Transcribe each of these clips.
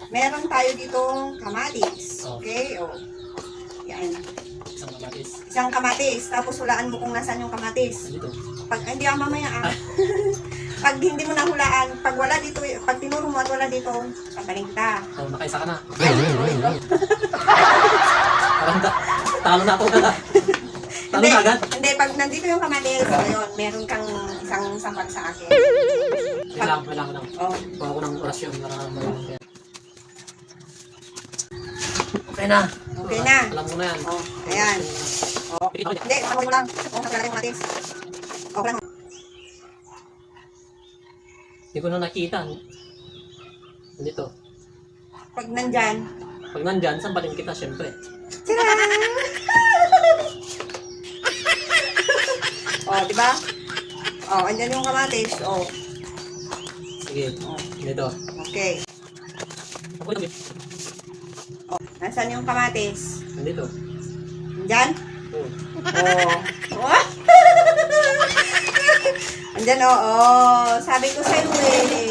Meron tayo ditong kamatis. Oh. Okay, o. Yan. Isang kamatis. Isang kamatis. Tapos hulaan mo kung nasaan yung kamatis. Dito. Pag, hindi mamaya Pag hindi mo nahulaan, pag wala dito, pag tinuro mo at wala dito, sabaling kita. Oh, nakaisa ka na. Parang talo na ako na. Talo na agad? Hindi, pag nandito yung kamatis, ayun, meron kang isang sampag sa akin. Kailangan ko lang. Oh. Kuha ko ng orasyon para malaman kaya. Okay na. Okay na. Alam mo na yan. Oh, ayan. Oh. Pikit ako dyan. Hindi, pakawin mo lang. Oh, naglalagay yung kamatis. Okay lang. Hindi ko na nakita. Dito. Pag nandyan, Pag nandyan, sampalin kita syempre. oh, di ba? Oh, andyan yung kamatis. Oh, Sige. Dito. okay. Ako ito. Oh, nasaan yung kamatis? Nandito. Andyan? Oh. Oh. Oh. Andyan, oh, oh. Sabi ko sa'yo eh.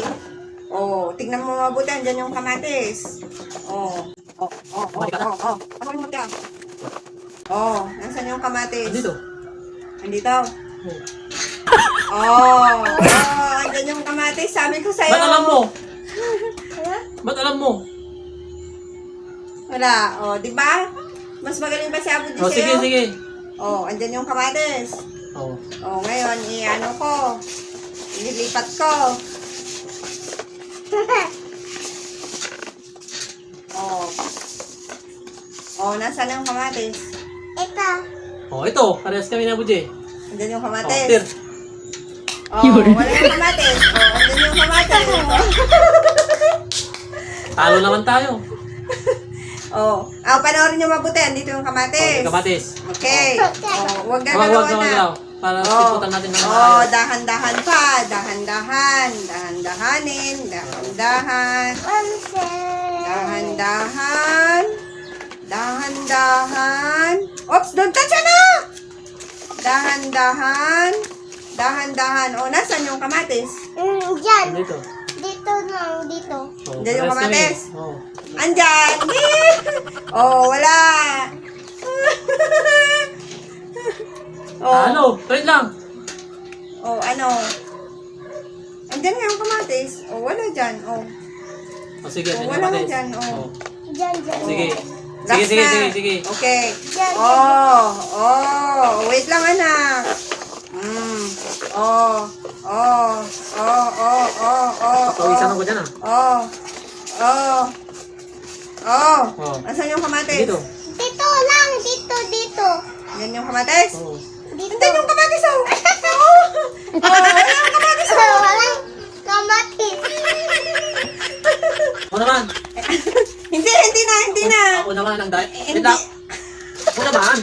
Oh, tignan mo mabuti. Andyan yung kamatis. Oh. Oh, oh, oh, oh, oh. Ano mo ka? Oh, nasaan yung kamatis? Nandito. Andito. Oh. Oh, oh, andyan yung kamatis. Sabi ko sa'yo. Ba't alam mo? Ba't alam mo? Wala. Oh, di ba? Mas magaling pa si Abu di Oh, sige, sa'yo. sige. Oh, andyan yung kamatis. Oh. Oh, ngayon, i-ano ko. Ililipat ko. Oh. Oh, nasaan yung kamatis? Ito. Oh, ito. Parehas kami na, Buje. Andyan yung Oh, kamatis. tir. Oh, wala yung kamatis. Oh, andyan yung kamatis. Talo naman tayo. Oh, panoorin nyo mabuti. Andito yung Oh, kamatis. kamatis. Okay. Oh, huwag Wag, gagalawan na. galaw. Para Oh, siputan natin ng oh, maayos. dahan-dahan pa. Dahan-dahan. Dahan-dahanin. Dahan-dahan. Pansin. Dahan-dahan. Dahan-dahan. Oops, don't touch na! Dahan-dahan. Dahan-dahan. O, nasan yung kamatis? Diyan. Dito. Dito lang. Dito. Oh, Diyan yung parehas kamatis. kami. Oh. Andyan! Oh, wala! Oh, Ano? Wait lang. oh, ano? Andyan nga yung kamatis. Oh, wala dyan. Oh, Oh, sige. Oh, dyan yung wala kamatis. na dyan, oh. Oh. Diyan, diyan. Sige. last Sige, na. sige. Okay. Diyan, Oh, oh, wait lang anak. Oh, oh, oh, oh, oh, oh, Pawisan ako dyan ah. oh, oh, oh. Oh. Asan yung kamatis? Dito. Dito lang. Dito, dito. Yan yung kamatis? Oh. Dito. Andyan yung kamatis, oh. Oh, wala yung kamatis, oh. Walang kamatis. Ako naman. Hindi na. Ako naman ang dahil. Wait lang. Ako naman.